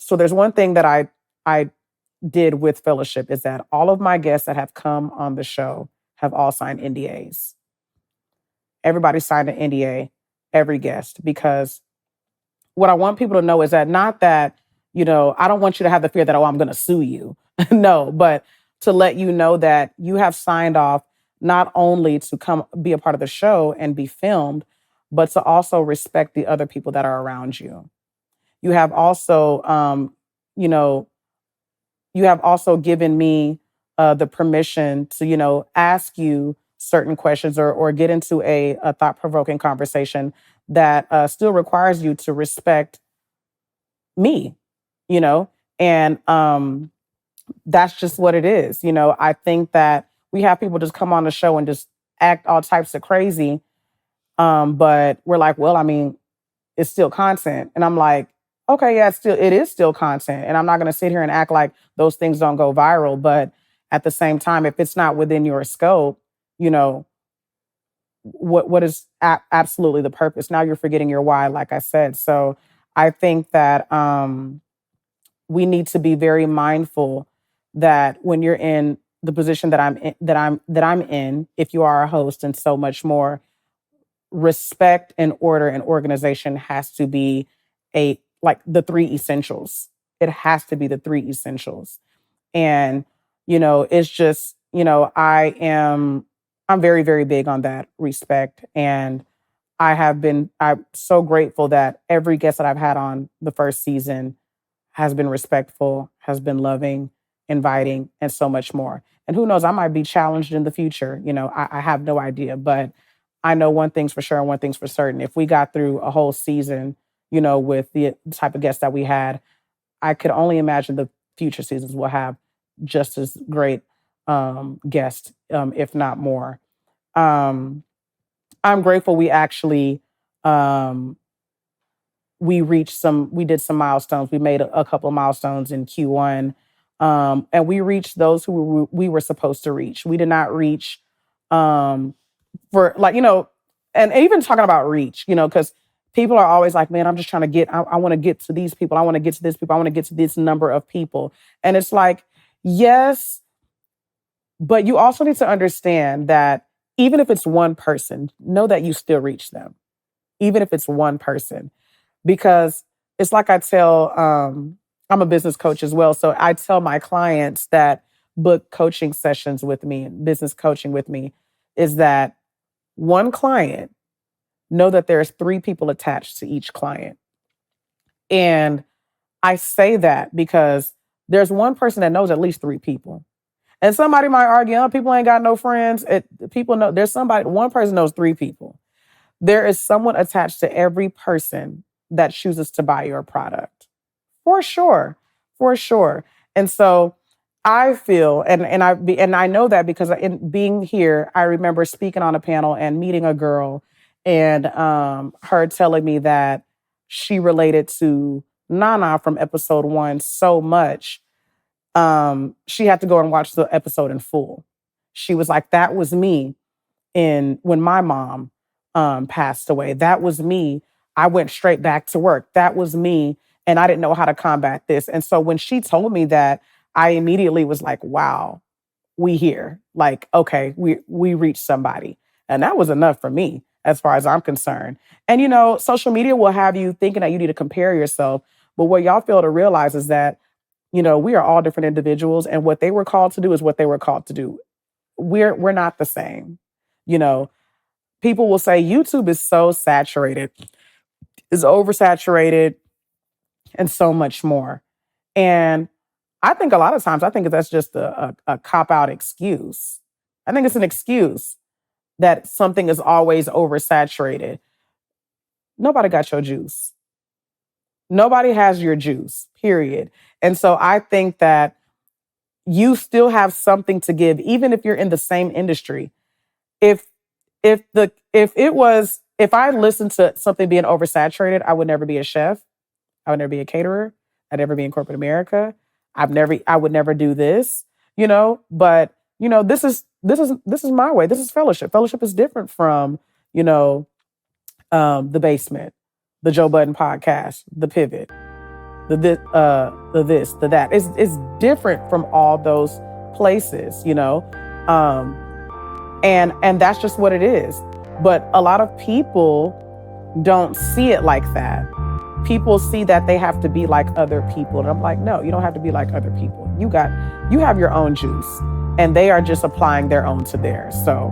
So there's one thing that I did with Fellowship is that all of my guests that have come on the show have all signed NDAs. Everybody signed an NDA, every guest, because what I want people to know is that not that, I don't want you to have the fear that, oh, I'm going to sue you. No, but to let you know that you have signed off not only to come be a part of the show and be filmed, but to also respect the other people that are around you. You have also, you know, you have also given me the permission to, ask you certain questions or get into a thought-provoking conversation that still requires you to respect me, you know? And that's just what it is. I think that we have people just come on the show and just act all types of crazy. But we're like, well, I mean, it's still content. And I'm like, okay, yeah, it is still content. And I'm not gonna sit here and act like those things don't go viral. But at the same time, if it's not within your scope, you know, what is absolutely the purpose? Now you're forgetting your why, like I said. So I think that we need to be very mindful that when you're in the position that I'm in, if you are a host and so much more, respect and order and organization has to be the three essentials. It has to be the three essentials. And, it's just, I'm very, very big on that respect. And I'm so grateful that every guest that I've had on the first season has been respectful, has been loving, inviting, and so much more. And who knows, I might be challenged in the future. I have no idea, but I know one thing's for sure and one thing's for certain. If we got through a whole season, with the type of guests that we had, I could only imagine the future seasons will have just as great guests, if not more. Um, I'm grateful we actually we did some milestones. We made a couple of milestones in Q1. And we reached those who we were supposed to reach. We did not reach for and even talking about reach, because people are always like, man, I'm just trying to I want to get to these people. I want to get to this people. I want to get to this number of people. And it's like, yes, but you also need to understand that even if it's one person, know that you still reach them, even if it's one person. Because it's like I tell, I'm a business coach as well. So I tell my clients that book coaching sessions with me, business coaching with me, is that one client, know that there's 3 people attached to each client. And I say that because there's one person that knows at least 3 people. And somebody might argue, oh, people ain't got no friends. People know one person knows 3 people. There is someone attached to every person that chooses to buy your product. For sure. For sure. And so I feel, and I know that because in being here, I remember speaking on a panel and meeting a girl and her telling me that she related to Nana from episode 1 so much. She had to go and watch the episode in full. She was like, that was me when my mom passed away. That was me. I went straight back to work. That was me. And I didn't know how to combat this. And so when she told me that, I immediately was like, wow, we here. Like, okay, we reached somebody. And that was enough for me as far as I'm concerned. And, social media will have you thinking that you need to compare yourself. But what y'all fail to realize is that, we are all different individuals. And what they were called to do is what they were called to do. We're not the same. People will say YouTube is so saturated, is oversaturated, and so much more. And I think a lot of times, that's just a cop-out excuse. I think it's an excuse that something is always oversaturated. Nobody got your juice. Nobody has your juice, period. And so I think that you still have something to give, even if you're in the same industry. If I listened to something being oversaturated, I would never be a chef. I would never be a caterer. I'd never be in corporate America. I would never do this, but this is my way. This is fellowship. Fellowship is different from, the basement, the Joe Budden podcast, the pivot. the this, the that. It's different from all those places, you know, and that's just what it is. But a lot of people don't see it like that. People see that they have to be like other people, and I'm like, no, you don't have to be like other people. You have your own juice, and they are just applying their own to theirs. So